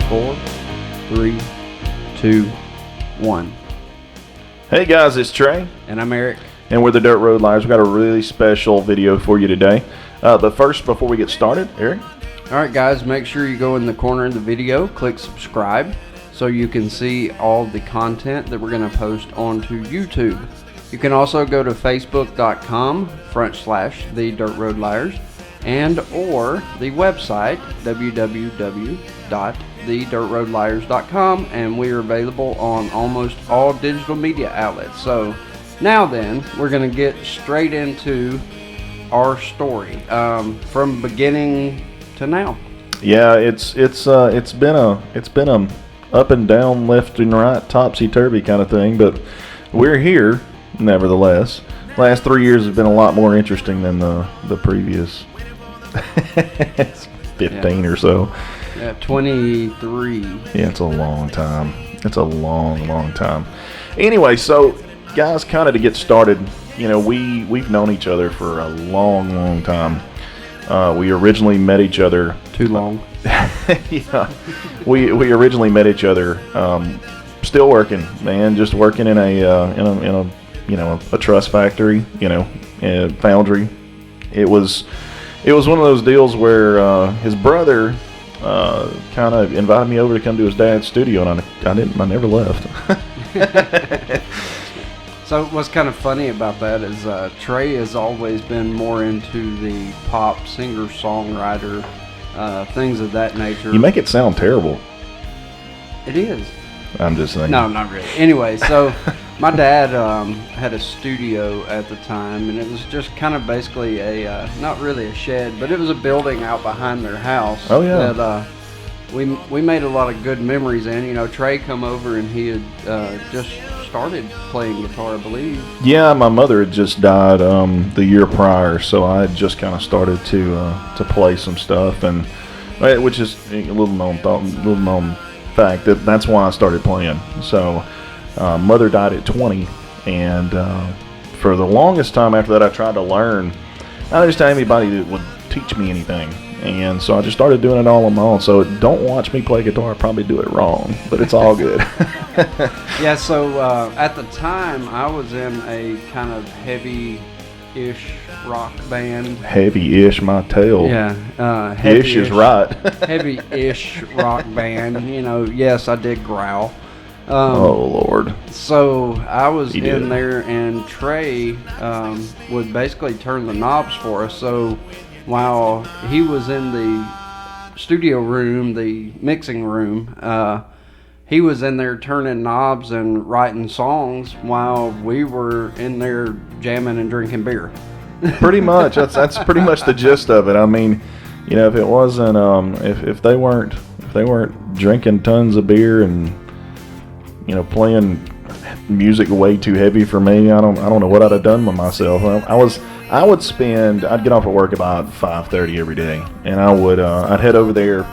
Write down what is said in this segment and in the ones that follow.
4, 3, 2, 1. Hey guys, it's Trey. And I'm Eric. And we're the Dirt Road Liars. We've got a really special video for you today. But first, before we get started, Eric? Alright guys, make sure you go in the corner of the video, click subscribe, so you can see all the content that we're going to post onto YouTube. You can also go to facebook.com/The Dirt Road Liars and or the website www.thedirtroadliars.com, and we are available on almost all digital media outlets. So now then, we're going to get straight into our story from beginning to now. Yeah, it's been a up and down, left and right, topsy-turvy kind of thing, but we're here nevertheless. Last 3 years have been a lot more interesting than the previous 15 or so. Yeah, 23. Yeah, it's a long time. It's a long time. Anyway, so guys, kind of to get started, you know, we've known each other for a long time. We originally met each other. Too long. Yeah, we originally met each other. Still working, man. Just working in a truss factory, foundry. It was one of those deals where his brother kind of invited me over to come to his dad's studio, and I never left. So what's kind of funny about that is Trey has always been more into the pop singer-songwriter, things of that nature. You make it sound terrible. It is. I'm just saying. No, not really. Anyway, so my dad had a studio at the time, and it was just kind of basically not really a shed, but it was a building out behind their house. Oh, yeah. That we made a lot of good memories in. Trey come over, and he had just started playing guitar, I believe. Yeah, my mother had just died the year prior, so I had just kind of started to play some stuff, and which is a little known fact that's why I started playing. So mother died at 20, and for the longest time after that, I tried to learn. I didn't just have anybody that would teach me anything. And so I just started doing it all on my own. So don't watch me play guitar. I probably do it wrong, but it's all good. Yeah, so at the time, I was in a kind of heavy-ish rock band. Heavy-ish, my tail. Yeah. Ish is right. Heavy-ish rock band. Yes, I did growl. Oh, Lord. So I was in there, and Trey would basically turn the knobs for us. So while he was in the studio room, the mixing room, he was in there turning knobs and writing songs while we were in there jamming and drinking beer. Pretty much. That's pretty much the gist of it. I mean, if it wasn't, if they weren't drinking tons of beer and playing music way too heavy for me, I don't know what I'd have done with myself. I'd get off at work about 5:30 every day, and I'd head over there,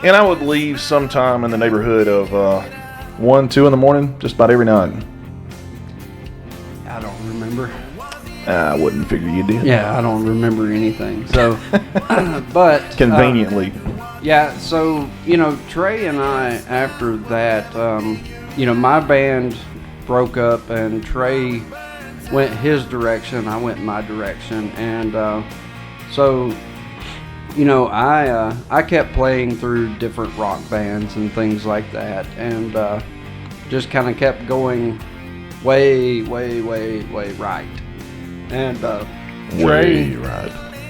and I would leave sometime in the neighborhood of 1, 2 in the morning, just about every night. I don't remember. I wouldn't figure you did. Yeah, I don't remember anything. So, but conveniently. Yeah, so Trey and I, after that, my band broke up, and Trey went his direction, I went my direction, and so I kept playing through different rock bands and things like that, and just kind of kept going way right. And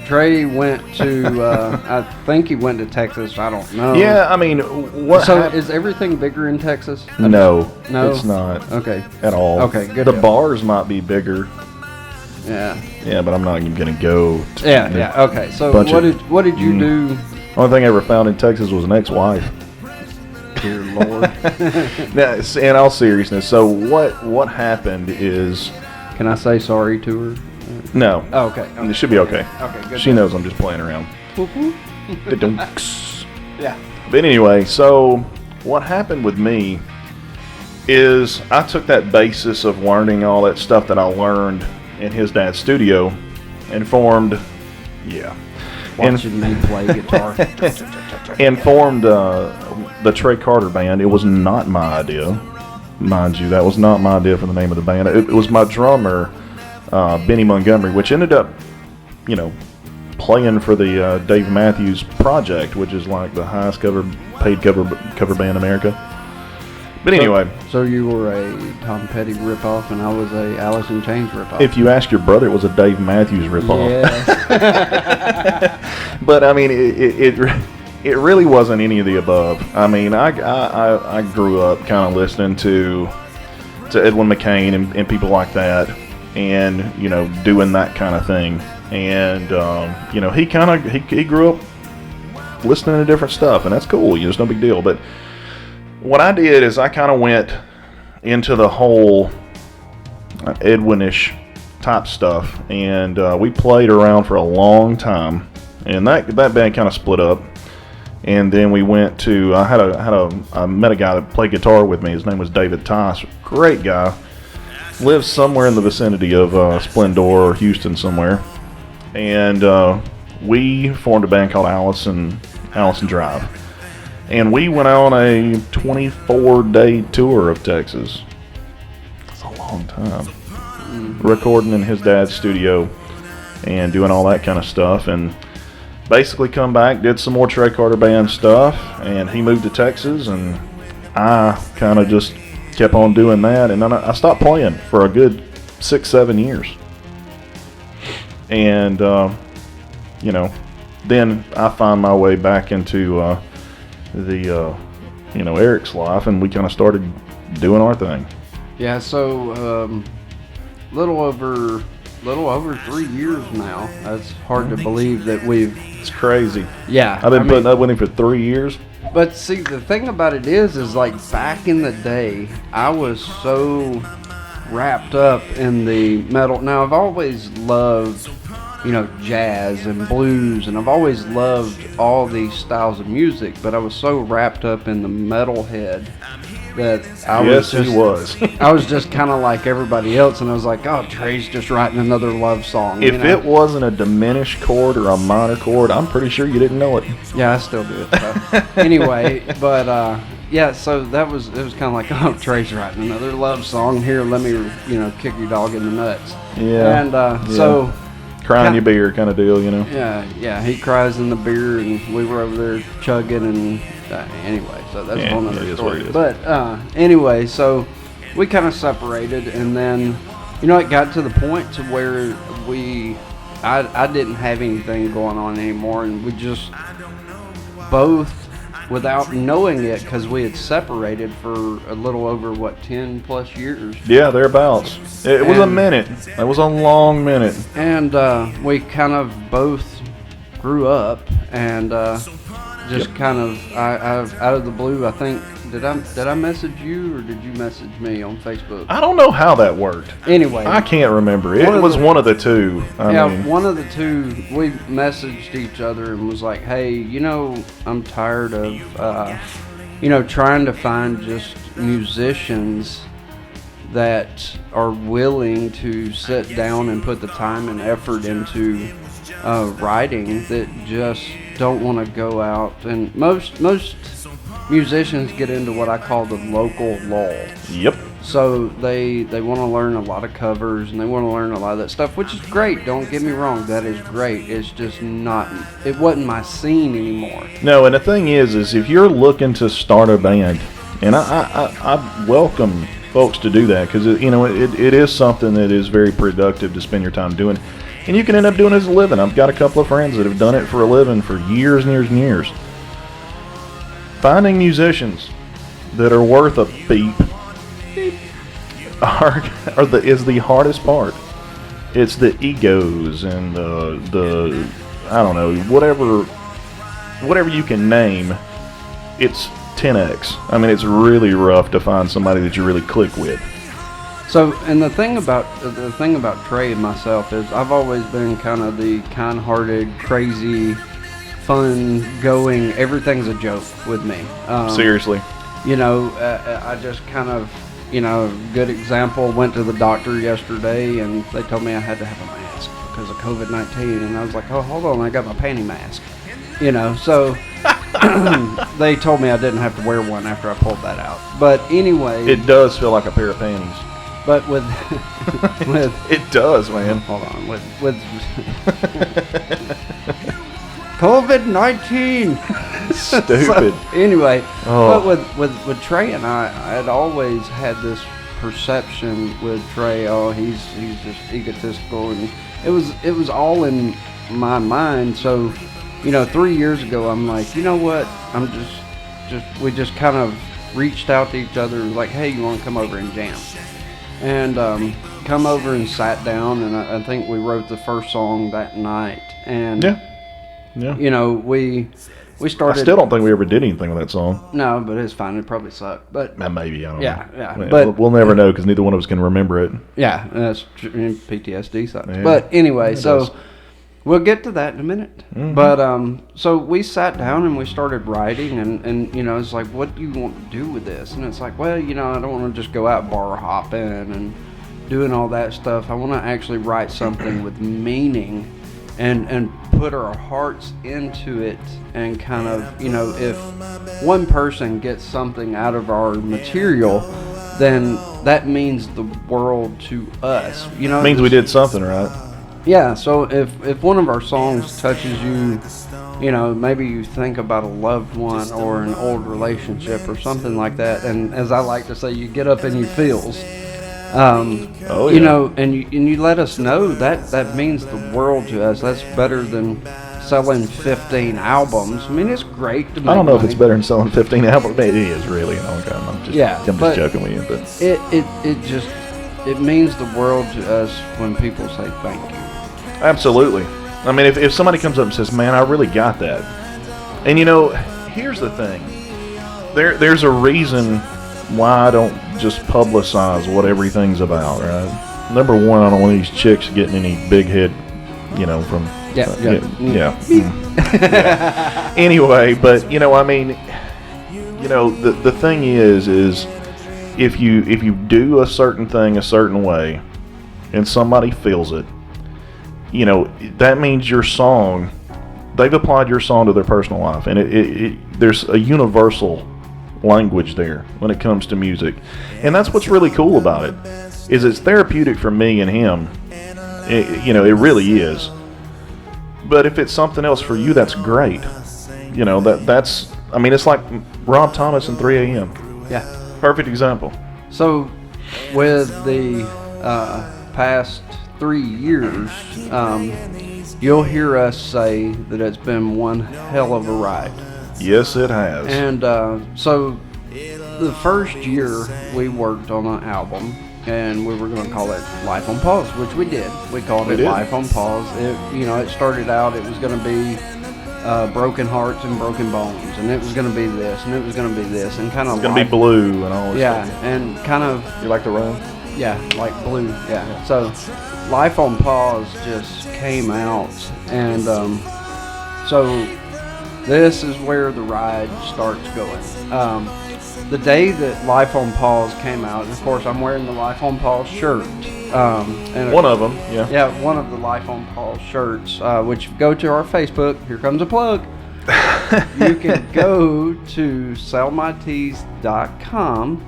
Trey went to I think he went to Texas. I don't know. Yeah, I mean, is everything bigger in Texas? No, it's not. Okay. At all. Okay, good. The bars might be bigger. Yeah. Yeah, but I'm not even gonna go. Yeah. Okay. So what did you do? Only thing I ever found in Texas was an ex-wife. Dear Lord. Now, in all seriousness, so what happened is. Can I say sorry to her? No. Oh, okay. It should be okay. Okay, good. She knows I'm just playing around. Yeah. But anyway, so what happened with me is I took that basis of learning all that stuff that I learned in his dad's studio and formed, watching me play guitar. And formed the Trey Carter Band. It was not my idea, mind you. That was not my idea for the name of the band. It was my drummer, Benny Montgomery, which ended up, playing for the Dave Matthews Project, which is like the highest paid cover band in America. But anyway. So you were a Tom Petty ripoff, and I was a Alice in Chains ripoff. If you ask your brother, it was a Dave Matthews ripoff. Yes. But I mean, it really wasn't any of the above. I mean, I grew up kind of listening to Edwin McCain and people like that, and doing that kind of thing. And he grew up listening to different stuff, and that's cool. It's no big deal. But what I did is I kind of went into the whole Edwin-ish type stuff, and we played around for a long time, and that band kind of split up. And then we went to I met a guy that played guitar with me. His name was David Tice. Great guy. Lives somewhere in the vicinity of Splendor or Houston somewhere. And we formed a band called Allison Drive. And we went on a 24-day tour of Texas. That's a long time. Recording in his dad's studio and doing all that kind of stuff. And basically come back, did some more Trey Carter Band stuff. And he moved to Texas, and I kind of just kept on doing that. And then I stopped playing for a good 6-7 years. And, then I found my way back into Eric's life, and we kind of started doing our thing. Yeah, so little over 3 years now. That's hard to believe that we've... It's crazy. Yeah. I've been putting up with him for 3 years. But see, the thing about it is like back in the day, I was so wrapped up in the metal. Now, I've always loved, jazz and blues, and I've always loved all these styles of music, but I was so wrapped up in the metalhead that I was just kind of like everybody else, and I was like, oh, Trey's just writing another love song. If it wasn't a diminished chord or a minor chord, I'm pretty sure you didn't know it. Yeah, I still do it. So. Anyway, but yeah, so it was kind of like, oh, Trey's writing another love song. Here, let me, kick your dog in the nuts. Yeah. And so... Crying your beer kind of deal, Yeah, he cries in the beer, and we were over there chugging, and anyway, so that's one other story. But anyway, so we kind of separated, and then, it got to the point to where I didn't have anything going on anymore, and we just both, without knowing it, because we had separated for a little over 10 plus years. Yeah, thereabouts. It was a minute. It was a long minute. And we kind of both grew up, and just kind of out of the blue, I think, did I message you, or did you message me on Facebook? I don't know how that worked. Anyway, I can't remember. It was one of the two. I mean, one of the two. We messaged each other and was like, hey, I'm tired of trying to find just musicians that are willing to sit down and put the time and effort into writing, that just don't want to go out. And most musicians get into what I call the local lull. Yep. So they want to learn a lot of covers, and they want to learn a lot of that stuff, which is great. Don't get me wrong, that is great. It's just it wasn't my scene anymore. No, and the thing is if you're looking to start a band, and I welcome folks to do that, because it is something that is very productive to spend your time doing, and you can end up doing it as a living. I've got a couple of friends that have done it for a living for years and years and years. Finding musicians that are worth a beep is the hardest part. It's the egos and the I don't know, whatever you can name. It's 10x. I mean, it's really rough to find somebody that you really click with. So, and the thing about Trey and myself is I've always been kind of the kind-hearted, crazy, fun-going, everything's a joke with me. Seriously. I just kind of, good example, went to the doctor yesterday, and they told me I had to have a mask because of COVID-19, and I was like, oh, hold on, I got my panty mask. So they told me I didn't have to wear one after I pulled that out. But anyway, It does feel like a pair of panties. but with It does, man. hold on with COVID-19. Stupid. Anyway, Oh. but with Trey and I had always had this perception with Trey. Oh, he's just egotistical, and it was all in my mind. So, 3 years ago, I'm like, you know what? I'm we just kind of reached out to each other, like, hey, you want to come over and jam? And come over and sat down, and I think we wrote the first song that night. And Yeah. we started. I still don't think we ever did anything with that song. No, but it's fine. It probably sucked, but Maybe, I don't Yeah, know. yeah, Well, but- we'll never know because neither one of us can remember it. yeah, that's PTSD sucks. Yeah, But anyway, it so does. we'll get to that in a minute. Mhm. But so we sat down and we started writing, and it's like, what do you want to do with this? And it's like, well, I don't want to just go out bar hopping and doing all that stuff. I want to actually write something with meaning, and put our hearts into it, and kind of, if one person gets something out of our material, then that means the world to us. Means we did something, right? Yeah, so if one of our songs touches you, maybe you think about a loved one or an old relationship or something like that, and as I like to say, you get up in your feels. Oh, You yeah. know, and you let us know that means the world to us. That's better than selling 15 albums. I mean, it's great to make I don't know if money. it's better than selling 15 albums. It is really. I'm just but joking with you. But It means the world to us when people say thank you. absolutely. I mean, if somebody comes up and says, "Man, I really got that," and here's the thing. There's a reason why I don't just publicize what everything's about, right? Number one, I don't want these chicks getting any big head, from Yeah. yeah. Anyway, but the thing is if you do a certain thing a certain way, and somebody feels it, that means your song, they've applied your song to their personal life, and there's a universal language there when it comes to music, and that's what's really cool about it, is it's therapeutic for me and him. It really is. But if it's something else for you, that's great. That's it's like Rob Thomas and 3 a.m. Yeah. Perfect example. So, with the past 3 years, you'll hear us say that it's been one hell of a ride. Yes, it has. And so, the first year we worked on an album, and we were going to call it Life on Pause, which we did. We called it Life on Pause. It started out, it was going to be broken hearts and broken bones, and it was going to be this, and it was going to be this, and kind of It's going to be blue and all this yeah, stuff. and kind of You like the run? yeah, like blue, yeah. So, Life on Pause just came out, and so this is where the ride starts going. The day that Life on Pause came out, and of course I'm wearing the Life on Pause shirt. And One of them, yeah. Yeah, one of the Life on Pause shirts, which go to our Facebook. Here comes a plug. You can go to sellmytees.com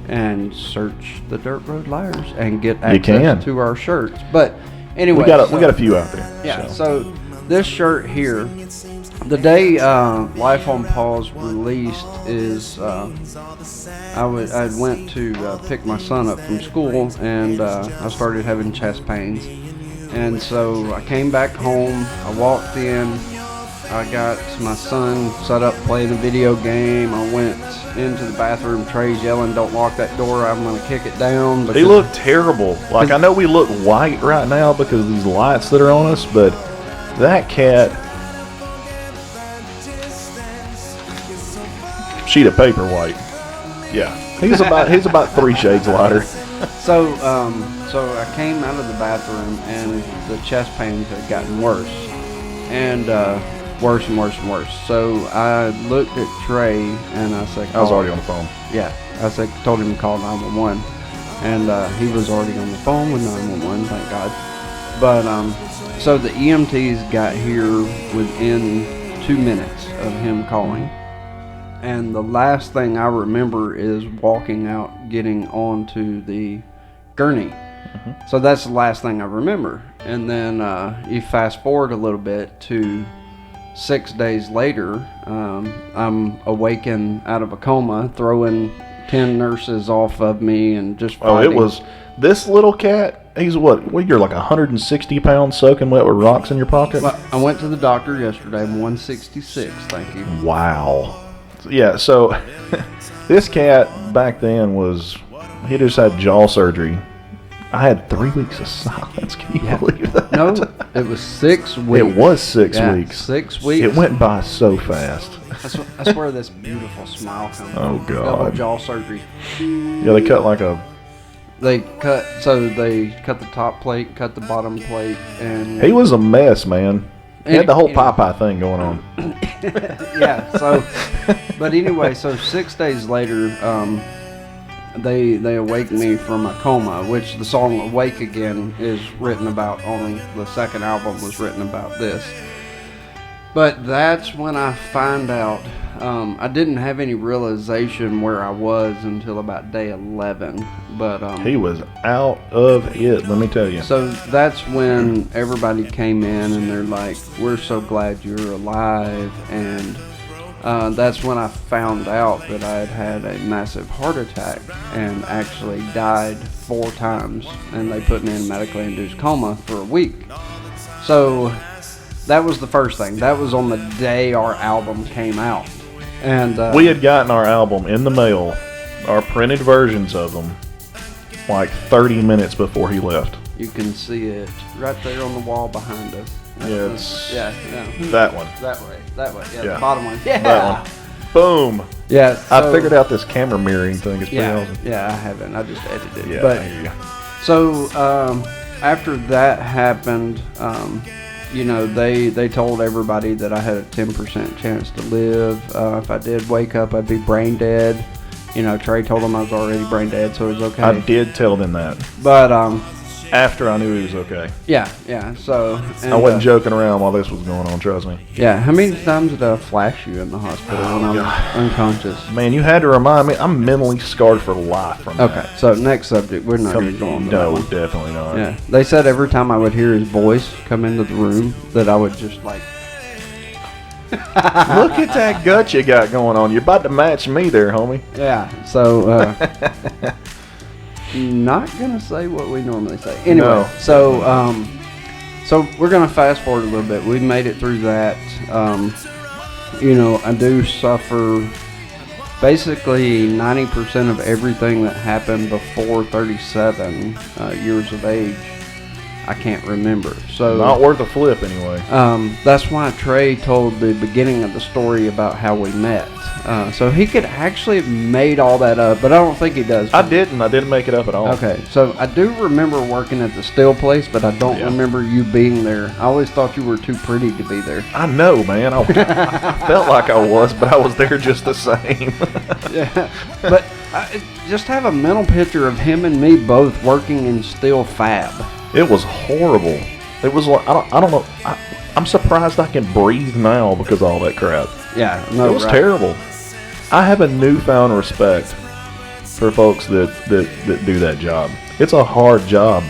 and search the Dirt Road Liars and get access to our shirts. But anyway, we got a few out there. yeah, so this shirt here, the day Life on Pause released is I went to pick my son up from school, and I started having chest pains, and so I came back home. I walked in, I got my son set up playing a video game. I went into the bathroom. Trey's yelling, "Don't lock that door! I'm gonna kick it down." They look terrible. Like, I know we look white right now because of these lights that are on us, but that cat, sheet of paper white. Yeah, he's about 3 shades lighter. So I came out of the bathroom, and the chest pains had gotten worse, and worse and worse and worse. So I looked at Trey, and I said, I was already on the phone. Yeah, I told him to call 911, and he was already on the phone with 911, thank God. But so the EMTs got here within 2 minutes of him calling. And the last thing I remember is walking out, getting onto the gurney. So that's the last thing I remember. And then you fast forward a little bit to 6 days later. I'm awakened out of a coma, throwing 10 nurses off of me and just fighting. Oh, it was this little cat. He's what you're like 160 pounds soaking wet with rocks in your pocket? Well, I went to the doctor yesterday. I'm 166, thank you. Wow. Yeah, so this cat back then he just had jaw surgery. I had 3 weeks of silence. Can you believe that? No, it was 6 weeks. It was 6 weeks. 6 weeks. It went by so fast. That's where this beautiful smile comes from. Oh, God. Double jaw surgery. Yeah, they cut They cut the top plate, cut the bottom plate, and he was a mess, man. He had the whole Popeye thing going on. Yeah. So, but anyway, so 6 days later, they awake me from a coma, which the song "Awake Again" is written about. On the second album was written about this. But that's when I find out. I didn't have any realization where I was until about day 11. But he was out of it, let me tell you. So that's when everybody came in and they're like, "We're so glad you're alive." And that's when I found out that I had a massive heart attack and actually died 4 times. And they put me in medically induced coma for a week. So that was the first thing. That was on the day our album came out. And we had gotten our album in the mail, our printed versions of them, like 30 minutes before he left. You can see it right there on the wall behind us. Yeah, that one. That way. Yeah, Yeah. the bottom one. Yeah. That one. Boom. Yeah. I figured out this camera mirroring thing. It's pretty awesome. Yeah, I haven't. I just edited it. Yeah, But I hear you. so after that happened, they told everybody that I had a 10% chance to live. If I did wake up, I'd be brain dead. Trey told them I was already brain dead, so it was okay. I did tell them that. But after I knew he was okay. Yeah. So I wasn't joking around while this was going on. Trust me. Yeah. How many times did I flash you in the hospital when I was unconscious? Man, you had to remind me. I'm mentally scarred for life from that. Okay. So next subject. We're not going to go on to that No, one. definitely not. Yeah. They said every time I would hear his voice come into the room that I would just like. Look at that gut you got going on. You're about to match me there, homie. Yeah. So. Not gonna say what we normally say. Anyway, No. so we're gonna fast forward a little bit. We made it through that. I do suffer basically 90% of everything that happened before 37 years of age. I can't remember. So Not worth a flip anyway. that's why Trey told the beginning of the story about how we met. So he could actually have made all that up, but I don't think he does. I didn't make it up at all. Okay, so I do remember working at the still place, but I don't remember you being there. I always thought you were too pretty to be there. I know, man. I felt like I was, but I was there just the same. Yeah, but just have a mental picture of him and me both working in Steel Fab. It was horrible. It was like I don't know. I'm surprised I can breathe now because of all that crap. Yeah, no, It was terrible. I have a newfound respect for folks that do that job. It's a hard job.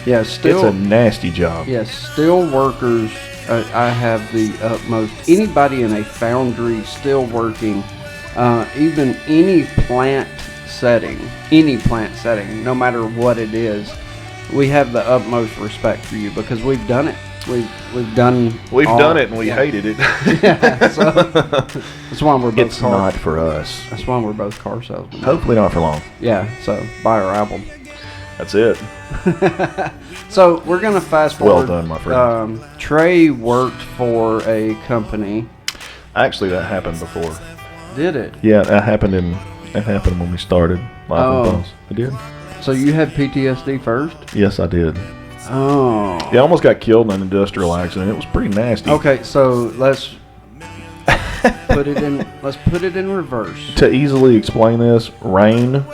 Yeah, It's a nasty job. Yes, steel workers. I have the utmost. Anybody in a foundry still working, even any plant setting, no matter what it is, we have the utmost respect for you because we've done it. We've done it and we hated it. Yeah, so that's why we're both. It's not for us. That's why we're both car salesmen. Hopefully not for long. Yeah, so buy our album. That's it. So we're gonna fast forward. Well done, my friend. Trey worked for a company. Actually, that happened before. Did it? Yeah, that happened when we started Life in Bones. It did. So you had PTSD first? Yes, I did. Oh. Yeah, I almost got killed in an industrial accident. It was pretty nasty. Okay, so let's put it in reverse. To easily explain this, rain,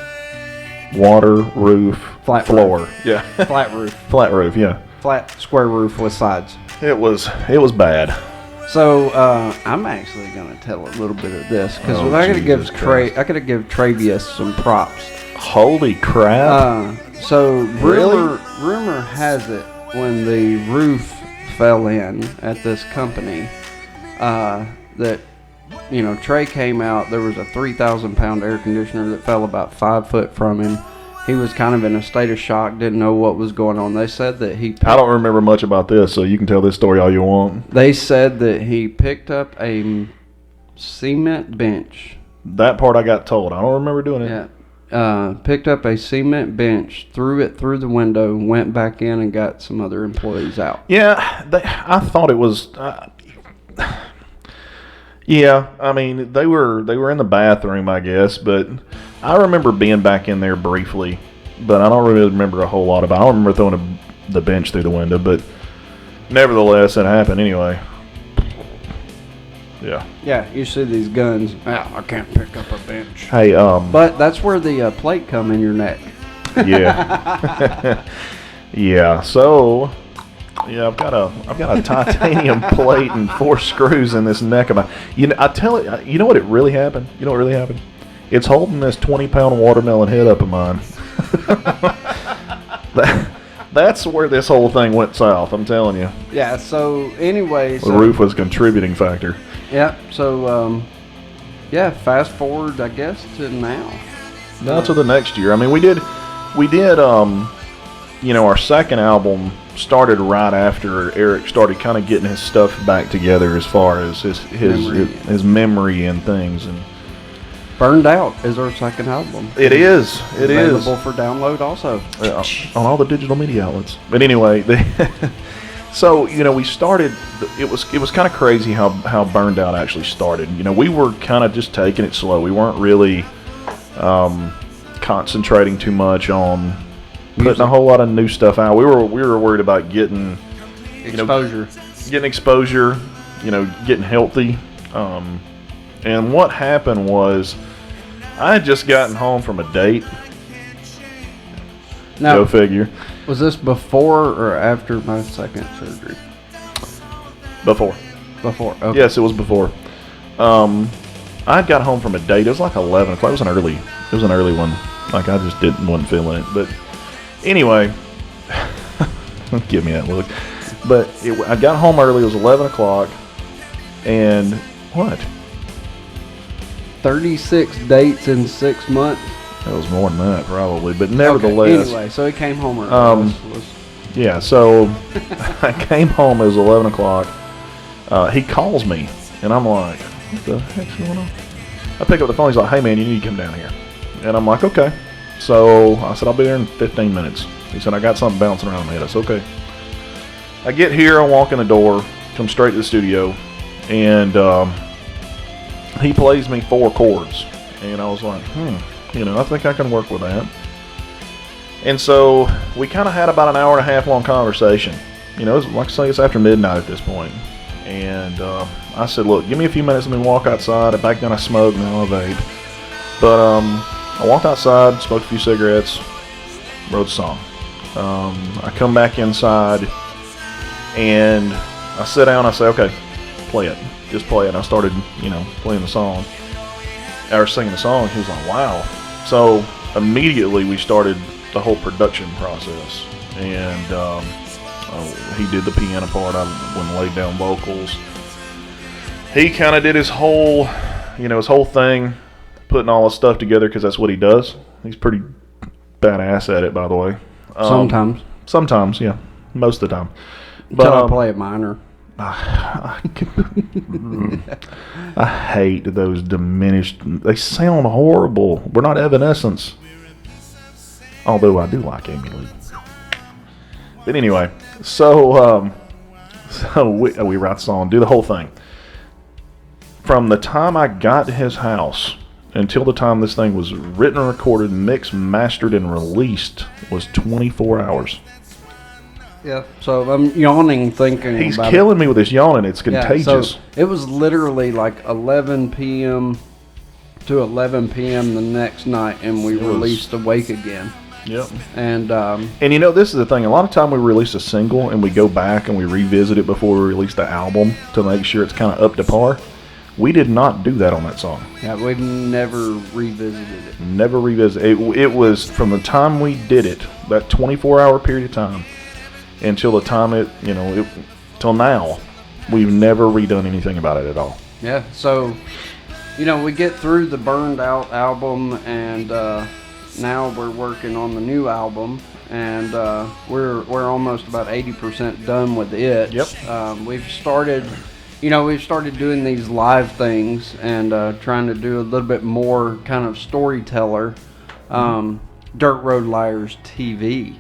water, roof, Flat floor. roof. Yeah. Flat roof. Flat roof, yeah. Flat square roof with sides. It was bad. So I'm actually gonna tell a little bit of this because Oh, I gotta give Jesus Christ. Travius some props. Holy crap! So Really? rumor has it when the roof fell in at this company, that Trey came out. There was a 3,000-pound air conditioner that fell about 5 foot from him. He was kind of in a state of shock, didn't know what was going on. They said that I don't remember much about this, so you can tell this story all you want. They said that he picked up a cement bench. That part I got told. I don't remember doing it. Yeah. Picked up a cement bench, threw it through the window, went back in and got some other employees out. Yeah, I thought it was. Yeah, I mean they were in the bathroom, I guess, but I remember being back in there briefly, but I don't really remember a whole lot about it. I don't remember throwing the bench through the window, but nevertheless, it happened anyway. Yeah. Yeah, you see these guns. I can't pick up a bench. Hey, But that's where the plate come in your neck. Yeah. Yeah. So, yeah, I've got a titanium plate and 4 screws in this neck of mine. I tell it. You know what? It really happened. You know what really happened? It's holding this 20-pound watermelon head up of mine. That's where this whole thing went south. I'm telling you. Yeah. So anyway, The roof was a contributing factor. Yeah. So fast forward, I guess, to now. Now to the next year. I mean, we did. Our second album started right after Eric started kind of getting his stuff back together as far as his memory and things. And Burned Out is our second album. It is available for download also on all the digital media outlets. But anyway, so we started. It was kind of crazy how Burned Out actually started. We were kind of just taking it slow. We weren't really concentrating too much on putting a whole lot of new stuff out. We were worried about getting exposure, getting healthy. And what happened was, I had just gotten home from a date. Now, Go figure. Was this before or after my second surgery? Before. Before. Okay. Yes, it was before. I got home from a date. It was like 11 o'clock. It was an early one. Like I just wasn't feeling it. But anyway, give me that look. But I got home early. It was 11 o'clock. And what? 36 dates in 6 months. That was more than that, probably. But nevertheless. Okay. Anyway, so he came home early. Yeah, so I came home. It was 11 o'clock. He calls me, and I'm like, what the heck's going on? I pick up the phone. He's like, hey, man, you need to come down here. And I'm like, okay. So I said, I'll be there in 15 minutes. He said, I got something bouncing around my head. I said, okay. I get here. I walk in the door, come straight to the studio, and he plays me 4 chords. And I was like, I think I can work with that. And so we kind of had about an hour and a half long conversation. It was, like I say, it's after midnight at this point. And I said, look, give me a few minutes, let me walk outside. Back then I smoked, now I vape. But I walked outside, smoked a few cigarettes, wrote a song. I come back inside, and I sit down, I say, okay, play it. Just play it. And I started, playing the song. Or singing the song. He was like, wow. So immediately we started the whole production process. And he did the piano part. I went and laid down vocals. He kind of did his whole thing, putting all his stuff together, because that's what he does. He's pretty badass at it, by the way. Sometimes, yeah. Most of the time. But I play it minor. I hate those diminished. They sound horrible. We're not Evanescence. Although I do like Amy Lee. But anyway, so we write the song, do the whole thing. From the time I got to his house until the time this thing was written, recorded, mixed, mastered, and released was 24 hours. Yeah. So I'm yawning thinking He's about killing me with this yawning. It's contagious. Yeah, so it was literally like 11 p.m. to 11 p.m. the next night, and we released Awake Again. Yep. And you know, this is the thing. A lot of time we release a single and we go back and we revisit it before we release the album to make sure it's kind of up to par. We did not do that on that song. yeah, we've never revisited it. Never revisit it. It was from the time we did it, that 24-hour period of time, until the time till now, we've never redone anything about it at all. Yeah, so, we get through the Burned Out album, and now we're working on the new album, and we're almost about 80% done with it. Yep. We've started doing these live things and trying to do a little bit more kind of storyteller, Dirt Road Liars TV.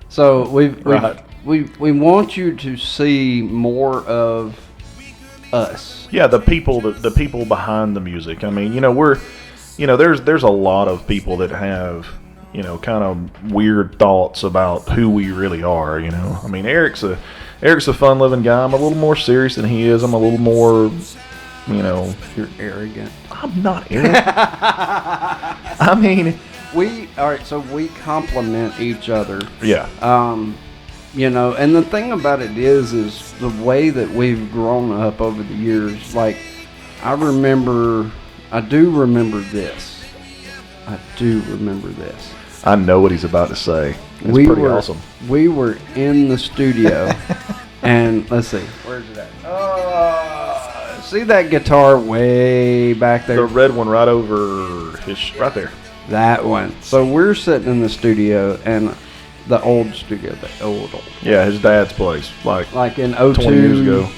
So we want you to see more of us. Yeah, the people behind the music. I mean, there's a lot of people that have, kind of weird thoughts about who we really are. I mean, Eric's a fun-loving guy. I'm a little more serious than he is. I'm a little more, You're arrogant. I'm not arrogant. I mean, so we compliment each other. yeah. And the thing about it is the way that we've grown up over the years. Like, I do remember this. I know what he's about to say. It's pretty awesome. We were in the studio, and let's see, where's it at? See that guitar way back there? The red one right over right there. That one. So we're sitting in the studio, and the old studio, Yeah, his dad's place, like in 02, 20 years ago.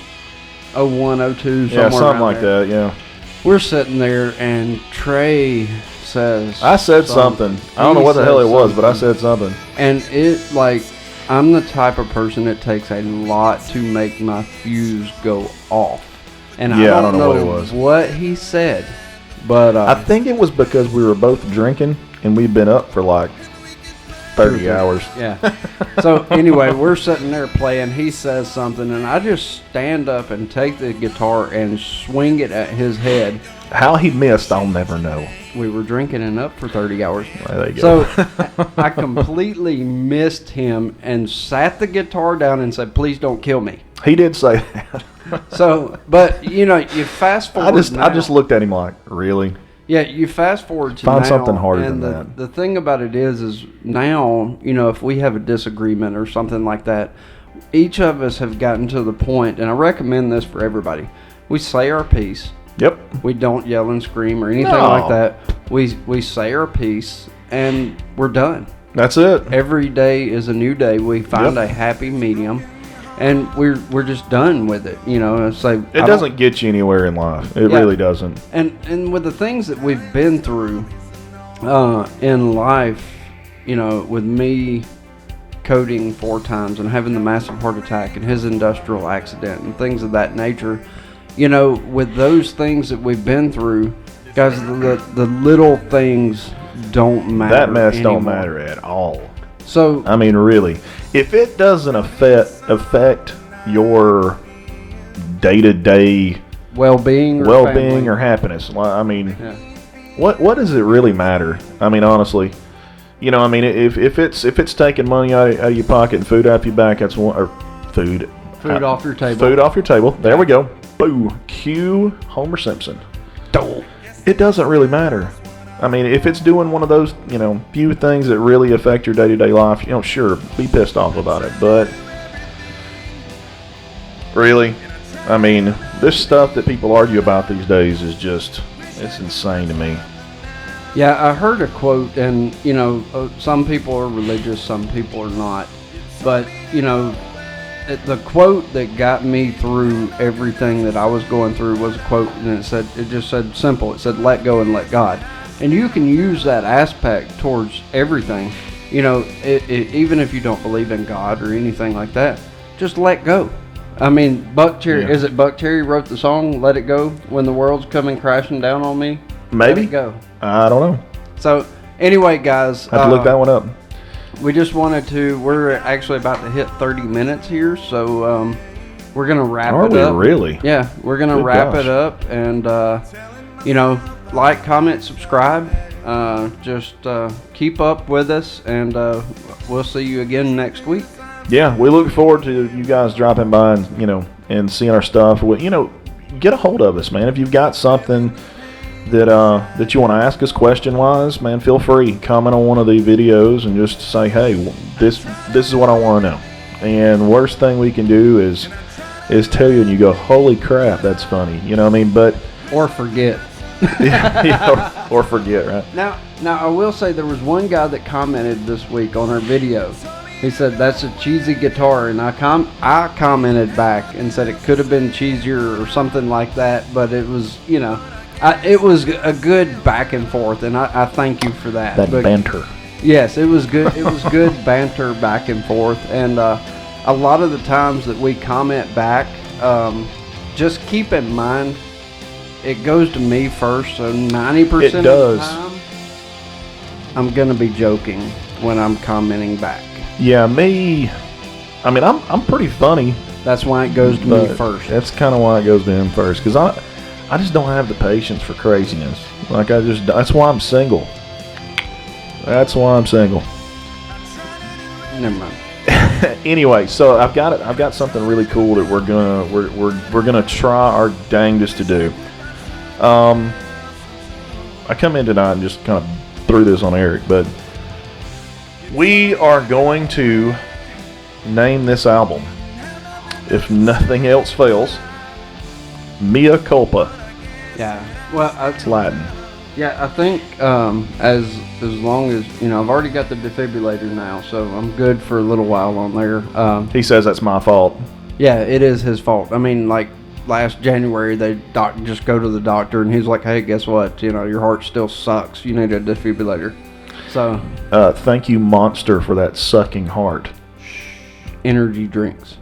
01, 02, Yeah, something like there. that, yeah. We're sitting there, and Trey says... I said something. I don't know what the hell it was, but I said something. And I'm the type of person that takes a lot to make my fuse go off. And yeah, I don't know what it was. What he said, but... I think it was because we were both drinking, and we'd been up for like 30 hours. Yeah. So anyway, we're sitting there playing. He says something, and I just stand up and take the guitar and swing it at his head. How he missed, I'll never know. We were drinking and up for 30 hours. Well, there you go. So I completely missed him and sat the guitar down and said, "Please don't kill me." He did say that. So, but you fast forward. I just looked at him like, really? Yeah, you fast forward to Find now, something harder and than that. The thing about it is now, if we have a disagreement or something like that, each of us have gotten to the point, and I recommend this for everybody. We say our piece. Yep. We don't yell and scream or anything like that. We say our piece, and we're done. That's it. Every day is a new day. We find a happy medium. And we're just done with it, It's like it doesn't get you anywhere in life. It really doesn't. And with the things that we've been through in life, with me coding 4 times and having the massive heart attack and his industrial accident and things of that nature, with those things that we've been through, guys, the little things don't matter. That mess anymore. don't matter at all. So I mean, really, if it doesn't affect your day-to-day well-being or happiness, I mean, what does it really matter? I mean, honestly, if it's taking money out of your pocket and food out your back, that's one. Or food off your table. Food off your table. There we go. Boo. Cue Homer Simpson. It doesn't really matter. I mean, if it's doing one of those, few things that really affect your day-to-day life, sure, be pissed off about it. But really, I mean, this stuff that people argue about these days is it's insane to me. Yeah, I heard a quote, and, some people are religious, some people are not. But, the quote that got me through everything that I was going through was a quote, and it just said simple. It said, "Let go and let God." And you can use that aspect towards everything. Even if you don't believe in God or anything like that, just let go. I mean, is it Buckcherry wrote the song, "Let It Go," when the world's coming crashing down on me? Maybe. Let it go. I don't know. So, anyway, guys. I have to look that one up. We just we're actually about to hit 30 minutes here, so we're going to wrap it up. Are we really? Yeah, we're going to wrap it up, and, like, comment, subscribe, Just keep up with us, and we'll see you again next week. Yeah, we look forward to you guys dropping by and and seeing our stuff. Get a hold of us, man. If you've got something that you want to ask us question wise, man, feel free. Comment on one of the videos and just say, hey, this is what I want to know. And worst thing we can do is tell you and you go, holy crap, that's funny. You know what I mean? But or forget. or forget, right? Now I will say there was one guy that commented this week on our video. He said that's a cheesy guitar, and I commented back and said it could have been cheesier or something like that, but it was, it was a good back and forth, and I thank you for that. That banter. Yes, it was good. It was good banter back and forth, and a lot of the times that we comment back, just keep in mind it goes to me first, so 90% of the time I'm gonna be joking when I'm commenting back. Yeah, me. I mean, I'm pretty funny. That's why it goes to me first. That's kind of why it goes to him first, because I just don't have the patience for craziness. That's why I'm single. That's why I'm single. Never mind. Anyway, so I've got something really cool that we're gonna try our dangest to do. I come in tonight and just kind of threw this on Eric, but we are going to name this album, if nothing else fails, Mea Culpa. Yeah. Well, it's Latin. Yeah, I think as long as I've already got the defibrillator now, so I'm good for a little while on there. He says that's my fault. Yeah, it is his fault. I mean, like last January, they just go to the doctor, and he's like, "Hey, guess what? Your heart still sucks. You need a defibrillator." So, thank you, Monster, for that sucking heart. Energy drinks.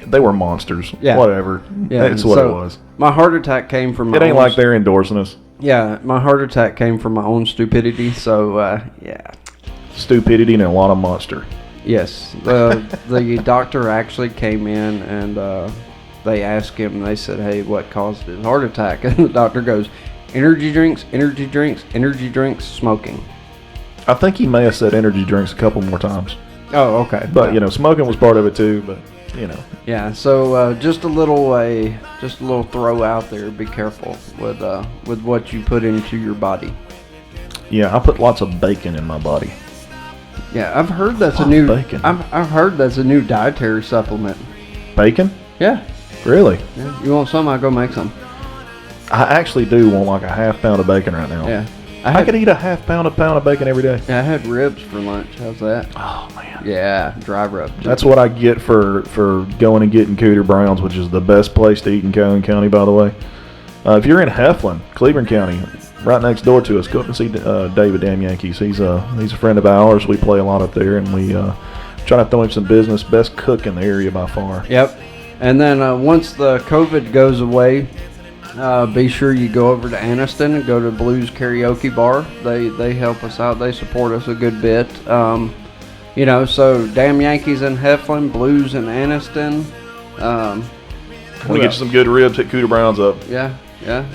They were monsters. Yeah. Whatever. Yeah. That's what it was. My heart attack came from It ain't like they're endorsing us. Yeah, my heart attack came from my own stupidity. So, yeah. Stupidity and a lot of monster. Yes. The doctor actually came in and they asked him, they said, "Hey, what caused his heart attack?" And the doctor goes, energy drinks, energy drinks, energy drinks, smoking. I think he may have said energy drinks a couple more times. Oh, okay. But smoking was part of it too. But Yeah. So just a little throw out there. Be careful with what you put into your body. Yeah, I put lots of bacon in my body. Yeah, I've heard that's a new bacon. I've heard that's a new dietary supplement. Bacon? Yeah. Really? Yeah. You want some? I'll go make some. I actually do want like a half pound of bacon right now. Yeah. I could eat a pound of bacon every day. Yeah, I had ribs for lunch. How's that? Oh, man. Yeah, dry rub. That's what I get for going and getting Cooter Browns, which is the best place to eat in Calhoun County, by the way. If you're in Heflin, Cleveland County, right next door to us, go up and see David Damn Yankees. He's a friend of ours. We play a lot up there, and we try to throw him some business. Best cook in the area by far. Yep. And then once the COVID goes away, be sure you go over to Anniston and go to Blues Karaoke Bar. They help us out. They support us a good bit. So Damn Yankees in Heflin, Blues in Anniston. We get you some good ribs, hit Cooter Browns up. Yeah.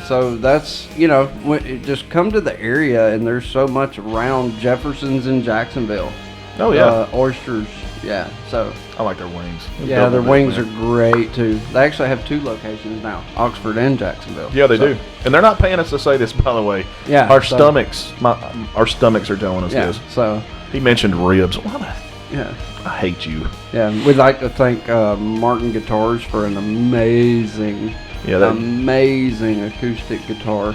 So that's, just come to the area, and there's so much around. Jefferson's in Jacksonville. Oh, yeah. Oysters. Yeah. So I like their wings. Yeah, their wings are great too. They actually have 2 locations now, Oxford and Jacksonville. Yeah, they do. And they're not paying us to say this, by the way. Yeah. Our stomachs are telling us this. So he mentioned ribs. Yeah. I hate you. Yeah, we'd like to thank Martin Guitars for an amazing acoustic guitar.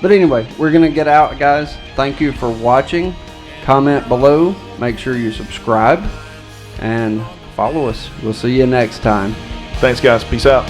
But anyway, we're gonna get out, guys. Thank you for watching. Comment below. Make sure you subscribe and follow us. We'll see you next time. Thanks, guys. Peace out.